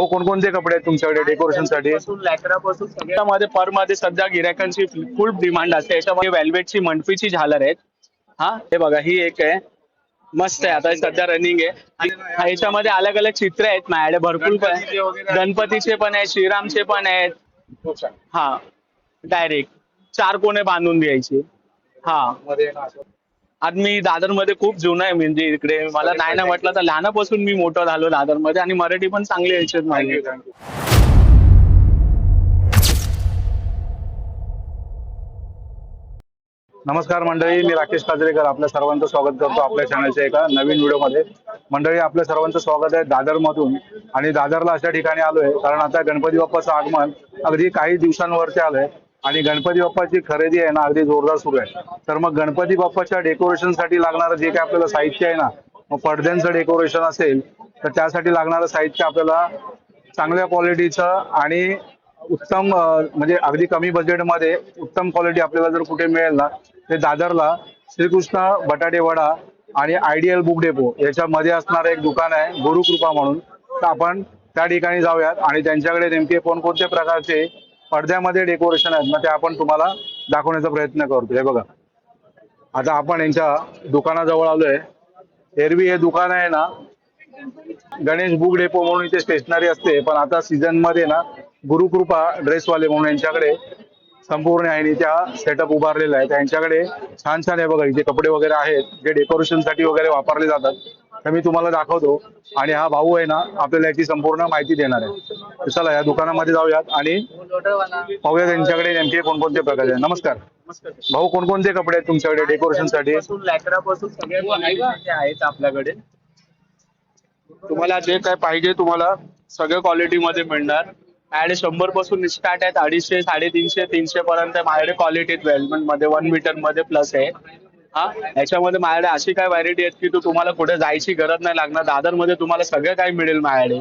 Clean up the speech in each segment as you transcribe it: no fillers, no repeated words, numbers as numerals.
हो, कोणकोणते कपडे आहेत तुमच्याकडे डेकोरेशन साठी? लॅकरापासून सगळ्यामध्ये पर मध्ये सध्या गिरायकांची फुल डिमांड असते। याच्यामध्ये वेल्वेटची मंडपीची झालर आहेत। हा हे बघा, ही एक आहे, मस्त आहे, आता सध्या रनिंग आहे। आणि याच्यामध्ये अलग अलग चित्र आहेत माझ्याकडे भरपूर गणपतीचे पण आहेत, श्रीरामचे पण आहेत। हा डायरेक्ट 4 कोणे बांधून द्यायचे। हा आज मी दादर मध्ये खूप जुना आहे, म्हणजे इकडे मला नाही ना म्हटलं तर लहानापासून मी मोठं झालो दादर मध्ये, आणि मराठी पण चांगली याच्यात माझी। नमस्कार मंडळी, मी राकेश काजरेकर आपल्या सर्वांचं स्वागत करतो आपल्या चॅनलच्या एका नवीन व्हिडिओमध्ये। मंडळी, आपल्या सर्वांचं स्वागत आहे दादर मधून। आणि दादरला अशा ठिकाणी आलोय कारण आता गणपती बाप्पाचं आगमन अगदी काही दिवसांवरती आलंय आणि गणपती बाप्पाची खरेदी आहे ना अगदी जोरदार सुरू आहे। तर मग गणपती बाप्पाच्या डेकोरेशन साठी लागणारं जे काही आपल्याला साहित्य आहे ना, मग पडद्यांचं डेकोरेशन असेल तर त्यासाठी लागणारं साहित्य आपल्याला चांगल्या क्वालिटीचं आणि उत्तम म्हणजे अगदी कमी बजेटमध्ये उत्तम क्वालिटी आपल्याला जर कुठे मिळेल ना, ते दादरला श्रीकृष्ण बटाटे वडा आणि आयडियल बुक डेपो याच्यामध्ये असणारं एक दुकान आहे, गुरुकृपा म्हणून। तर आपण त्या ठिकाणी जाऊयात आणि त्यांच्याकडे नेमके कोणकोणत्या प्रकारचे पडद्यामध्ये डेकोरेशन आहेत ना ते आपण तुम्हाला दाखवण्याचा प्रयत्न करतो। हे बघा, आता आपण यांच्या दुकानाजवळ आलोय। एरवी हे दुकान आहे ना गणेश बुक डेपो म्हणून इथे स्टेशनरी असते, पण आता सीझन मध्ये ना गुरुकृपा ड्रेसवाले म्हणून यांच्याकडे संपूर्ण आहे त्या सेटअप उभारलेला आहे। त्यांच्याकडे छान छान आहे बघा, इथे कपडे वगैरे आहेत जे डेकोरेशन साठी वगैरे वापरले जातात। तर मी तुम्हाला दाखवतो आणि हा भाऊ आहे ना आपल्याला याची संपूर्ण माहिती देणार आहे। तर चला या दुकानामध्ये जाऊयात आणि पाहूया त्यांच्याकडे नेमके कोणकोणते प्रकार आहे। नमस्कार भाऊ, कोणकोणते कपडे आहेत तुमच्याकडे डेकोरेशन साठी? लॅकरापासून सगळे आहेत आपल्याकडे। तुम्हाला जे काय पाहिजे तुम्हाला सगळ्या क्वालिटी मध्ये मिळणार। माझ्याकडे 100 पासून स्टार्ट आहेत, 250, 350, 300 पर्यंत माझ्याकडे क्वालिटी वेल्वेट मध्ये 1 मीटर मध्ये प्लस आहे। हा याच्यामध्ये माझ्याकडे अशी काय व्हरायटी आहेत की तुम्हाला कुठे जायची गरज नाही लागणार। दादर मध्ये तुम्हाला सगळं काही मिळेल माझ्याकडे।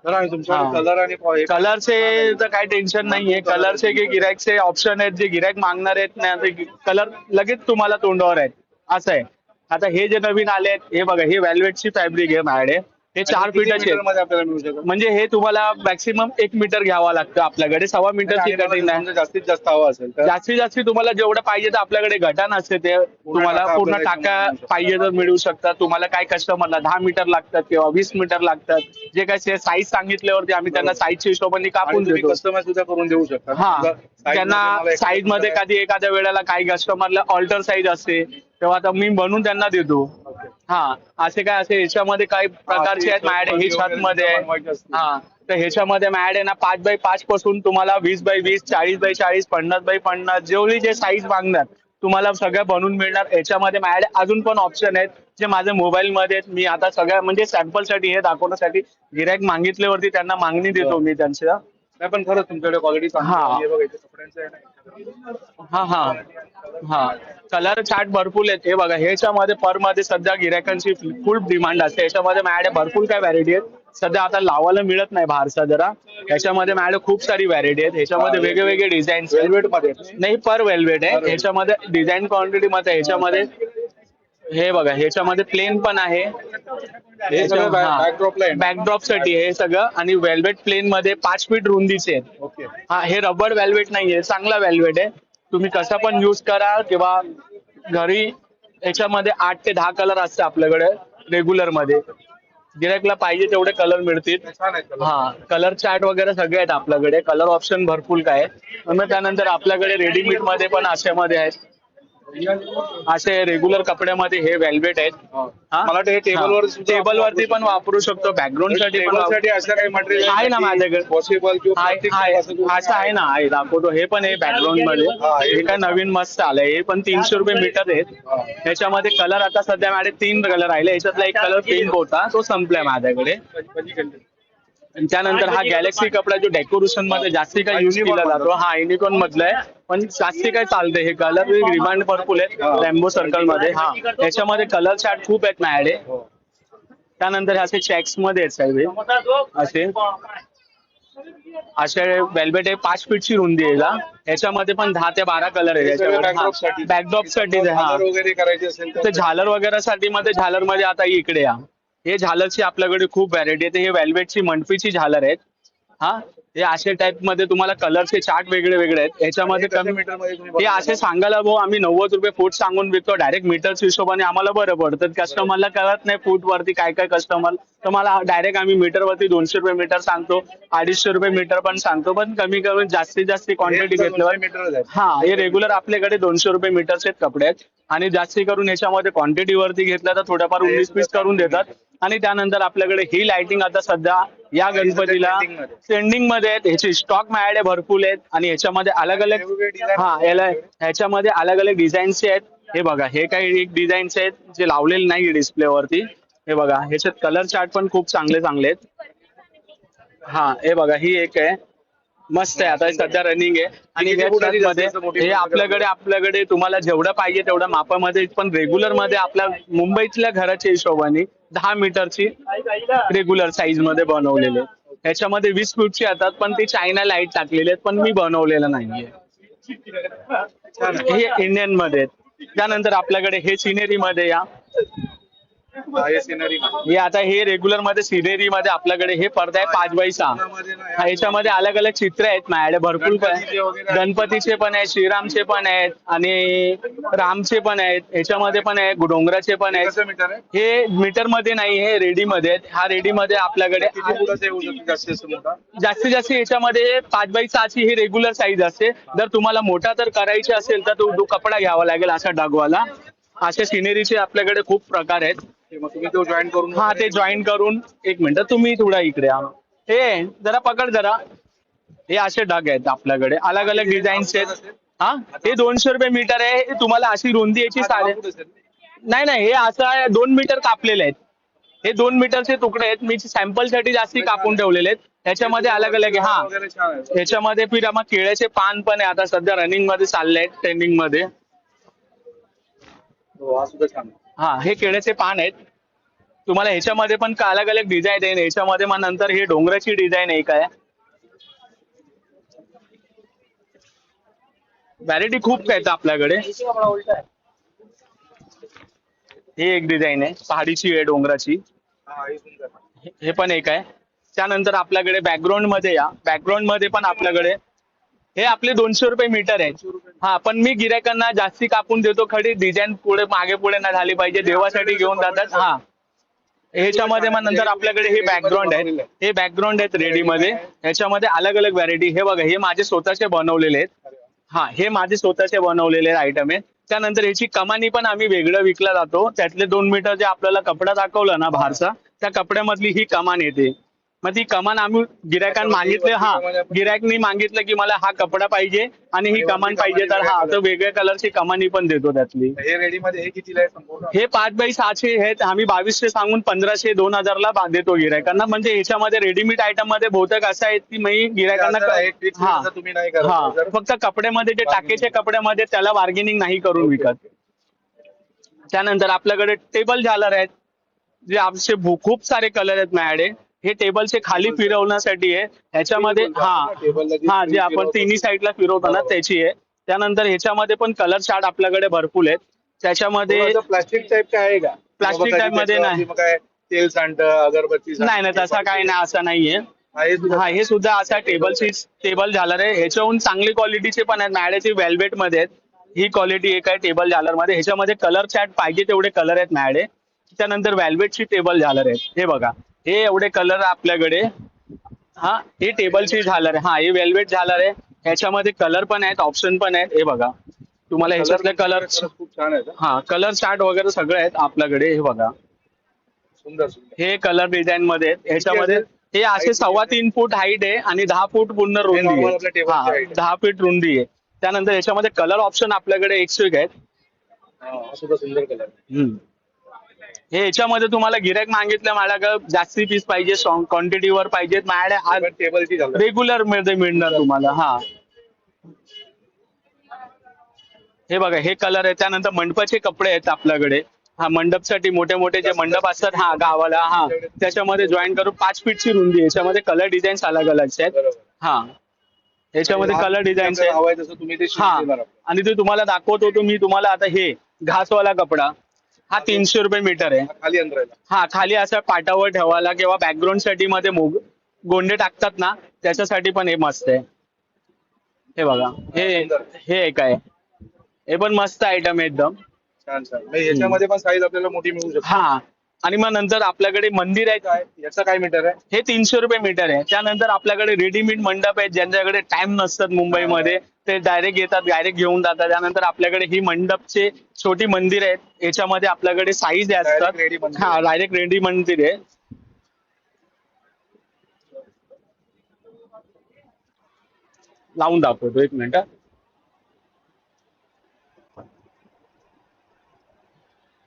कलर आणि कलरचे तर काही टेन्शन नाहीये। कलरचे की गिरायकचे ऑप्शन आहेत, जे गिरायक मागणार आहेत ना ते कलर लगेच तुम्हाला तोंडावर आहेत, असं आहे। आता हे जे नवीन आले आहेत, हे बघा, हे वेल्वेटची फॅब्रिक आहे माझ्याकडे। हे 4 फीटाचे आपल्याला मिळू शकतात, म्हणजे हे तुम्हाला मॅक्सिमम 1 मीटर घ्यावा लागतं आपल्याकडे, 1.25 मीटरची कटिंग नाही। जास्तीत जास्त हवा असेल तर जास्तीत जास्त तुम्हाला जेवढं पाहिजे तर आपल्याकडे घटन असते, ते तुम्हाला पूर्ण टाका पाहिजे तर मिळू शकतात। तुम्हाला काय कस्टमरला 10 मीटर लागतात किंवा 20 मीटर लागतात, जे काय साईज सांगितल्यावरती आम्ही त्यांना साईजच्या हिशोबाने कापून देतो। कस्टमाइज सुद्धा करून देऊ शकता। हा, त्यांना साईज मध्ये कधी एखाद्या वेळेला काही कस्टमरला ऑल्टर साईज असते तेव्हा आता मी बनवून त्यांना देतो। हा, असे काय असे याच्यामध्ये काही प्रकारचे आहेत माझ्याकडे। हे छत मध्ये आहे। हा, तर ह्याच्यामध्ये माझ्याकडे ना 5x5 पासून तुम्हाला 20x20, 40x40, 50x50 जेवढी जे साईज मागणार तुम्हाला सगळ्या बनवून मिळणार। याच्यामध्ये माझ्याकडे अजून पण ऑप्शन आहेत जे माझ्या मोबाईल मध्ये आहेत। मी आता सगळ्या म्हणजे सॅम्पल साठी हे दाखवण्यासाठी गिरायक मागितल्यावरती त्यांना मागणी देतो मी त्यांच्या। नाही पण खरंच तुमच्याकडे क्वालिटी चांगली आहे बघा, इथे कपड्यांचं आहे ना। हा हा हा, कलर चार्ट भरपूर आहेत। हे बघा, ह्याच्यामध्ये पर मध्ये सध्या गिरायकांची फुल डिमांड असते। याच्यामध्ये माझ्याकडे भरपूर काय व्हरायटी आहेत, सध्या आता लावायला मिळत नाही बाहेरचा जरा। याच्यामध्ये माझ्याकडे खूप सारी व्हरायटी आहेत। ह्याच्यामध्ये वेगवेगळे डिझाईन वेल्वेट मध्ये नाही, पर वेल्वेट आहे। ह्याच्यामध्ये डिझाईन क्वांटिटी मध्ये ह्याच्यामध्ये हे बघा, ह्याच्यामध्ये प्लेन पण आहे, हे सगळं बॅकड्रॉप साठी हे सगळं, आणि वेल्वेट प्लेन मध्ये 5 फीट रुंदीचे आहेत। ओके, हा, हे रबर वेल्वेट नाहीये, चांगला वेल्वेट आहे। तुम्ही कसा पण युज करा किंवा घरी। याच्यामध्ये 8 ते 10 कलर असते आपल्याकडे रेग्युलर मध्ये, गिरायकला पाहिजे तेवढे कलर मिळतील। हा, कलर चार्ट वगैरे सगळे आहेत आपल्याकडे, कलर ऑप्शन भरपूर काय आहे। मग त्यानंतर आपल्याकडे रेडीमेड मध्ये पण अशामध्ये आहेत, असे रेग्युलर कपड्यामध्ये हे वेल्वेट आहेत। मला वाटतं हे टेबल वरती पण वापरू शकतो, बॅकग्राऊंड साठी पण असं काही मटेरियल आहे ना माझ्याकडे। पॉसिबल असं आहे ना, आहे दाखवतो। हे पण आहे बॅकग्राऊंड मध्ये, हे काय नवीन मस्त आलंय, हे पण 300 रुपये मीटर आहेत। ह्याच्यामध्ये कलर आता सध्या माझ्याकडे 3 कलर राहिले, ह्याच्यातला एक कलर पिंक होता, तो संपलाय माझ्याकडे। आणि त्यानंतर हा गॅलेक्सी कपडा जो डेकोरेशन मध्ये जास्ती काय युज केला जातो, हा युनिकॉर्न मधला आहे, पण जास्ती काय चालते। हे कलर रिमांड भरपूर आहेत रेम्बो सर्कल मध्ये। हा, याच्यामध्ये कलर चार्ट खूप आहेत माझ्याकडे। त्यानंतर असे चेक्स मध्ये आहेत साहेब, असे वेल्वेट आहे, 5 फीटची रुंदी आहे। याच्यामध्ये पण 10 ते 12 कलर आहे। बॅकड्रॉप साठी हा, वगैरे करायचे असेल तर झालर वगैरे साठी मध्ये, झालर मध्ये आता इकडे या, हे झालरची आपल्याकडे खूप व्हॅरायटी आहे. हे वेल्वेटची मंडपीची झालर आहेत. हा, हे असे टाइप मध्ये तुम्हाला कलरचे चार्ट वेगळे वेगळे आहेत. याच्यामध्ये कमी मीटर मध्ये हे असे सांगायला भाऊ आम्ही 90 रुपये फूट सांगून विकतो. डायरेक्ट मीटरच्या हिशोबाने आम्हाला बरं पडतं. कस्टमरला कळत नाही फूट वरती काय काय कस्टमर, तर मला डायरेक्ट आम्ही मीटर वरती 200 रुपये मीटर सांगतो, 250 रुपये मीटर पण सांगतो. पण कमी करून जास्तीत जास्त क्वांटिटी घेतल्यावर मीटर हा, हे रेग्युलर आपल्याकडे 200 रुपये मीटरचे कपडे आहेत. आणि जास्ती करून याच्यामध्ये क्वांटिटी वरती घेतलं तर थोड्याफार 19 पीस करून देतात. आणि त्यानंतर आपल्याकडे ही लाइटिंग आता सध्या या गणपतीला ट्रेंडिंग मध्ये आहेत. ह्याची स्टॉक माझ्याकडे भरपूर आहेत. आणि ह्याच्यामध्ये अलग अलग ह्याच्यामध्ये अलग अलग डिझाईनचे आहेत. हे बघा, हे काही एक डिझाईन्स आहेत जे लावलेले नाही डिस्प्ले वरती. हे बघा, ह्याच्यात कलर चार्ट पण खूप चांगले चांगले आहेत. हा, हे बघा, ही एक आहे, मस्त आहे, आता सध्या रनिंग आहे. आणि मध्ये हे आपल्याकडे तुम्हाला जेवढं पाहिजे तेवढं मापामध्ये, पण रेग्युलर मध्ये आपल्या मुंबईतल्या घराच्या हिशोबाने 10 मीटरची रेग्युलर साईज मध्ये बनवलेले. ह्याच्यामध्ये 20 फूटची येतात, पण ते चायना लाईट टाकलेले आहेत, पण मी बनवलेलं नाहीये. हे इंडियन मध्ये आहेत. त्यानंतर आपल्याकडे हे सिनेरी मध्ये या. हे आता हे रेग्युलर मध्ये सिनेरी मध्ये आपल्याकडे हे पडदा आहे 5x6. ह्याच्यामध्ये अलग अलग चित्र आहेत माझ्याकडे भरपूर. गणपतीचे पण आहेत, श्रीरामचे पण आहेत आणि रामचे पण आहेत. ह्याच्यामध्ये पण आहे, डोंगराचे पण आहेत. हे मीटर मध्ये नाही, हे रेडी मध्ये आहेत. हा रेडी मध्ये आपल्याकडे जास्तीत जास्त याच्यामध्ये 5x6 ची ही रेग्युलर साईज असते. जर तुम्हाला मोठा तर करायची असेल तर तो कपडा घ्यावा लागेल असा डगवाला. अशा सिनेरीचे आपल्याकडे खूप प्रकार आहेत. तुम्ही तो जॉईन करून हा, ते जॉईन करून. एक मिनिट, तुम्ही थोडा इकडे या. हे जरा पकड जरा. हे असे डग आहेत आपल्याकडे, अलग अलग डिझाईन्स आहेत. हा, हे 200 रुपये मीटर आहे. तुम्हाला अशी रुंदी याची नाही नाही, हे असं 2 मीटर कापलेले आहेत. हे 2 मीटरचे तुकडे आहेत. मी सॅम्पल साठी जास्ती कापून ठेवलेले आहेत. त्याच्यामध्ये अलग अलग आहे. हा, त्याच्यामध्ये फिर मग केळ्याचे पान पण आहे, आता सध्या रनिंग मध्ये चालले आहेत, ट्रेंडिंग मध्ये. हा, हे केळ्याचे पान आहेत. तुम्हाला ह्याच्यामध्ये पण अलग अलग डिझाईन आहे. ह्याच्यामध्ये मग नंतर हे डोंगराची डिझाईन आहे. काय व्हॅरायटी खूप आहेत आपल्याकडे. हे एक डिझाईन आहे, पहाडीची आहे, डोंगराची. हे पण एक आहे. त्यानंतर आपल्याकडे बॅकग्राऊंड मध्ये या. बॅकग्राऊंड मध्ये पण आपल्याकडे हे आपले 200 रुपये मीटर आहे. हा, पण मी गिरायकांना जास्ती कापून देतो. खडी डिझाईन पुढे मागे पुढे नाही झाली पाहिजे, देवासाठी घेऊन जातात. हा, ह्याच्यामध्ये मग नंतर आपल्याकडे हे बॅकग्राऊंड आहेत. हे बॅकग्राऊंड आहेत रेडी मध्ये. ह्याच्यामध्ये अलग अलग व्हॅरायटी. हे बघा, हे माझे स्वतःचे बनवलेले आहेत. हा, हे माझे स्वतःचे बनवलेले आयटम आहेत. त्यानंतर ह्याची कमानी पण आम्ही वेगळं विकला जातो. त्यातले 2 मीटर जे आपल्याला कपडा दाखवला ना बाहेरचा, त्या कपड्यामधली ही कमान येते. मग ती कमान आम्ही गिरायकांना मागितले. हा, गिरायकनी मागितलं की मला हा कपडा पाहिजे आणि ही कमान पाहिजे, तर हा, तर वेगळ्या कलरची कमानी पण देतो त्यातली. हे रेडी मध्ये हे कितीला आहे संपूर्ण? हे 5x6 आहेत. आम्ही 2200 सांगून 1500 2000ला देतो गिरायकांना. म्हणजे ह्याच्यामध्ये रेडीमेड आयटम मध्ये बहुतेक असं आहे की मी गिरायकांना तुम्ही नाही करत. हा, फक्त कपड्यामध्ये जे टाकेचे कपड्यामध्ये त्याला बार्गेनिंग नाही करून विकत. त्यानंतर आपल्याकडे टेबल झालर आहेत, जे आमचे खूप सारे कलर आहेत माझ्याकडे. हे टेबलचे खाली फिरवण्यासाठी आहे. ह्याच्यामध्ये हा, जे आपण तिन्ही साईडला फिरवतो ना त्याची आहे. त्यानंतर ह्याच्यामध्ये पण कलर चार्ट आपल्याकडे भरपूर आहेत. त्याच्यामध्ये प्लास्टिक टाईप काय आहे का? प्लास्टिक टाईप मध्ये नाही, तेल सांडतं, अगरबत्ती नाही नाही, तसा काही नाही, असं नाहीये. हा, हे सुद्धा असा टेबल झालर आहे. ह्याच्याहून चांगली क्वालिटीचे पण आहेत माझ्याकडे, वेल्वेट मध्ये आहेत. ही क्वालिटी एक आहे टेबल झालर मध्ये. ह्याच्यामध्ये कलर चार्ट पाहिजे तेवढे कलर आहेत माझ्याकडे. त्यानंतर वेल्वेटची टेबल झालर आहेत. हे बघा, हे एवढे कलर आपल्याकडे. हा, हे टेबलची झालर आहे. हा, हे वेल्वेट झालर आहे. ह्याच्यामध्ये कलर पण आहेत, ऑप्शन पण आहेत. हे बघा, तुम्हाला ह्याच्यातले कलर खूप छान आहे. हा, कलर चार्ट वगैरे सगळे आहेत आपल्याकडे. हे बघा, सुंदर. हे कलर डिझाईन मध्ये आहेत. ह्याच्यामध्ये हे असे 3.25 फूट हाईट आहे आणि 10 फूट पूर्ण रुंदी आहे. हा, 10 फीट रुंदी आहे. त्यानंतर याच्यामध्ये कलर ऑप्शन आपल्याकडे एकशे आहेत. सुंदर कलर. हे याच्यामध्ये तुम्हाला गिरायक मागितलं माझ्याकडे जास्ती पीस पाहिजे, क्वांटिटीवर पाहिजेत, माझ्याकडे टेबलची रेग्युलर मध्ये मिळणार तुम्हाला. हा, हे बघा, हे कलर आहे. त्यानंतर मंडपाचे कपडे आहेत आपल्याकडे. हा, मंडपसाठी मोठे मोठे जे मंडप असतात हा गावाला, हा, त्याच्यामध्ये जॉईन करून 5 फीटची रुंदी. याच्यामध्ये कलर डिझाईन्स अलग अलग आहेत. हा, याच्यामध्ये कलर डिझाईन्स आहेत. हा, आणि ते तुम्हाला दाखवतो मी तुम्हाला आता. हे घासवाला कपडा. हा 300 रुपये मीटर आहे. खाली अंतरायला. हा खाली असं पाटावर ठेवायला किंवा बॅकग्राऊंड साठी मध्ये गोंडे टाकतात ना, त्याच्यासाठी पण हे मस्त आहे. हे बघा, हे एक आहे. हे पण मस्त आयटम आहे एकदम. छान छान. म्हणजे याच्यामध्ये पण साईज आपल्याला मोठी मिळू शकते. हा, आणि मग नंतर आपल्याकडे मंदिर आहे. काय याचं काय मीटर आहे? हे 300 रुपये मीटर आहे. त्यानंतर आपल्याकडे रेडीमेड मंडप आहेत, ज्यांच्याकडे टाइम नसतात मुंबईमध्ये, ते डायरेक्ट येतात, डायरेक्ट घेऊन जातात. त्यानंतर आपल्याकडे ही मंडपचे छोटी मंदिर आहेत, याच्यामध्ये आपल्याकडे साईज असतात. Direct ready मंदिर. हा, डायरेक्ट रेडी मंदिर आहे. लावून दाखवतो, एक मिनिट.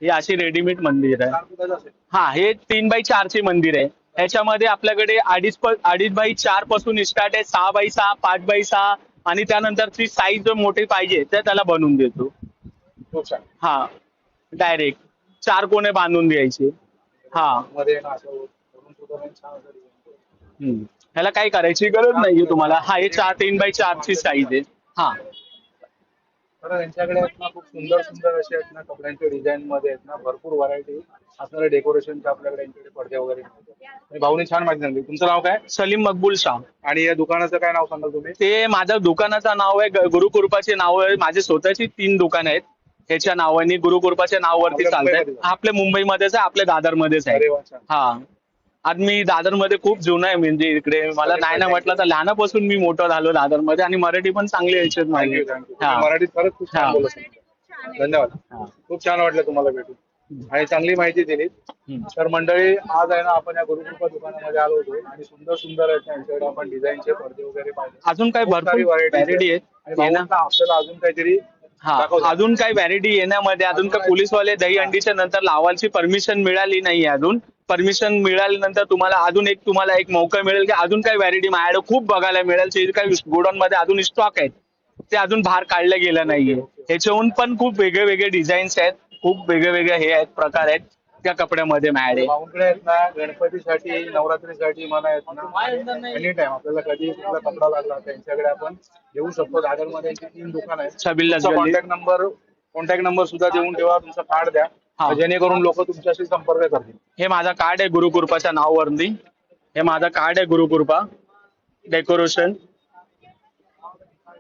ही अशी रेडीमेड मंदिर आहे. 4 फुटाचं असेल. हा, हे 3x4 चे मंदिर आहे. ह्याच्यामध्ये आपल्याकडे 2.5x4 पासून स्टार्ट आहे, 6x6, 5x6, आणि त्यानंतरची साईज जर मोठी पाहिजे तर त्याला बनवून देतो. खूप छान. हा, डायरेक्ट 4 कोणे बांधून द्यायचे. हा, मध्ये ना असं वरून सुद्धा नाही, छान असं design. ह्याला काही करायची गरज नाहीये तुम्हाला. हा, हे 3x4 ची साईज आहे. हा, तर यांच्याकडे आहेत ना खूप सुंदर सुंदर असे आहेत ना कपड्यांच्या डिझाईन मध्ये आहेत ना भरपूर व्हरायटी असणारे डेकोरेशनचे आपल्याकडे यांच्याकडे पडदे वगैरे मिळतात. आणि भाऊनी छान माहिती सांगितली. तुमचं नाव काय? सलीम मकबूल शाह. आणि या दुकानाचं काय नाव सांगाल तुम्ही? ते माझ्या दुकानाचं नाव आहे गुरुकृपाचे नाव आहे. माझे स्वतःची 3 दुकान आहेत. ह्याच्या नावाने गुरुकृपाच्या नावावरती आपल्या चालत मुंबईमध्येच? आपल्या मुंबईमध्येच आहे, आपल्या दादरमध्येच आहे. अरे वा, छान. हा, आज मी दादरमध्ये खूप जुना आहे. म्हणजे इकडे मला नाही ना म्हटलं तर लहानापासून मी मोठं झालो दादरमध्ये, आणि मराठी पण चांगली याच्यात Thank माझी. you, thank you. हा. तुम्ही मराठीत खरंच खूप हा. छान बोलत आहे. धन्यवाद. हा. खूप छान वाटलं तुम्हाला भेटून आणि चांगली माहिती दिली. तर मंडळी, आज आहे ना आपण या गुरुकृपा दुकानामध्ये आलो होतो आणि सुंदर सुंदर आहेत ना यांच्याकडे आपण डिझाईनचे पडदे वगैरे पाहिले. अजून काही खूप सारी भरपूर varieties व्हॅरायटी आहेत. आहेत आणि येण्या- भाऊंना आपल्याला अजून काहीतरी हा, दाखवतो. अजून काही व्हॅरायटी येण्यामध्ये अजून काही पोलीसवाले दहीहंडीच्या नंतर लावायची परमिशन मिळाली नाही. अजून परमिशन मिळाल्यानंतर तुम्हाला एक मौका मिळेल की अजून काही व्हॅरायटी माझ्याकडे खूप बघायला मिळेल. जे काही गोडाऊन मध्ये अजून स्टॉक आहेत ते अजून बाहेर काढलं गेलं नाहीये. ह्याच्याहून पण खूप वेगळे वेगळे डिझाईन्स आहेत, खूप वेगळे वेगळे हे आहेत, प्रकार आहेत त्या कपड्यामध्ये माझ्याकडे. भाऊंकडे आहेत ना गणपतीसाठी, नवरात्रीसाठी मला आहेत ना एनी टाइम आपल्याला कधी कुठला कपडा लागला त्यांच्याकडे आपण घेऊ शकतो. दादरमध्ये यांची 3 दुकान आहेत. छबिल्ला गल्ली. कॉन्टॅक्ट नंबर सुद्धा देऊन ठेवा, तुमचा कार्ड द्या हा. जेणेकरून लोक तुमच्याशी संपर्क करतील. हे माझं कार्ड आहे गुरुकृपाच्या नावावरती. हे माझं कार्ड आहे गुरुकृपा डेकोरेशन.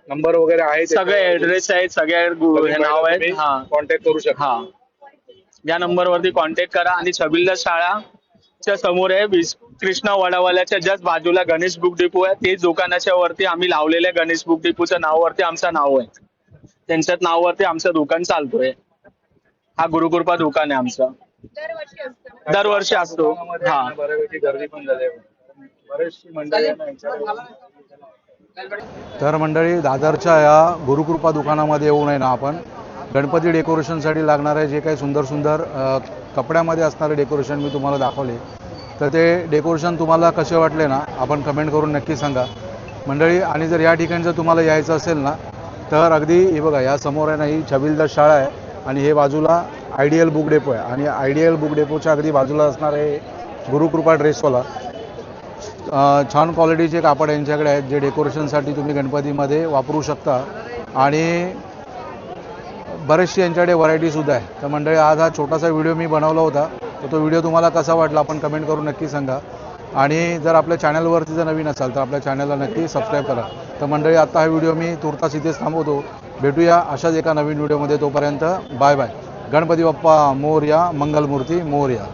नंबर वगैरे आहे, सगळे ऍड्रेस आहेत, सगळे हे नाव आहेत. हा, कॉन्टॅक्ट करू शकता. हा, या नंबरवरती कॉन्टॅक्ट करा. आणि छबिल्ला शाळाच्या समोर आहे, कृष्णा वडावाल्याच्या जस्ट बाजूला गणेश बुक डिपो आहे. तेच दुकानाच्या वरती आम्ही लावलेल्या गणेश बुक डिपोच्या नावावरती आमचं नाव आहे. त्यांच्याच नावावरती आमचं दुकान चालतोय. हा गुरुकृपा दुकान आहे आमचं. दरवर्षी असतो. दुकानामध्ये हा, बऱ्यापैकी गर्दी पण झाली आहे. बरेचशी मंडळी आहे ना यांच्याकडे. तर मंडळी, दादरच्या या गुरुकृपा दुकानामध्ये येऊ नये ना आपण गणपती डेकोरेशनसाठी लागणारे जे काही सुंदर सुंदर कपड्यामध्ये असणारे डेकोरेशन मी तुम्हाला दाखवले. तर ते डेकोरेशन तुम्हाला कसे वाटले ना आपण कमेंट करून नक्की सांगा मंडळी. आणि जर या ठिकाणी जर तुम्हाला यायचं असेल ना तर अगदी हे बघा, या समोर आहे ना ही छबिलदार शाळा आहे आणि हे बाजूला आयडियल बुक डेपो आहे. आणि आयडियल बुक डेपोच्या अगदी बाजूला असणार आहे गुरुकृपा ड्रेसवाला. छान क्वालिटीचे कापड यांच्याकडे आहेत जे डेकोरेशनसाठी तुम्ही गणपतीमध्ये वापरू शकता. आणि बरेचसे यांच्याकडे व्हरायटीसुद्धा आहे. तर मंडळी, आज हा छोटासा व्हिडिओ मी बनवला होता. तर तो व्हिडिओ तुम्हाला कसा वाटला आपण कमेंट करून नक्की सांगा. आणि जर आपल्या चॅनलवरती जर नवीन असाल तर आपल्या चॅनलला नक्की सबस्क्राईब करा. तर मंडळी, आता हा व्हिडिओ मी तुर्तास इथेच थांबवतो. भेटूया अशाच एका नवीन व्हिडिओमध्ये. तोपर्यंत बाय बाय. गणपती बाप्पा मोरया, मंगलमूर्ती मोरया.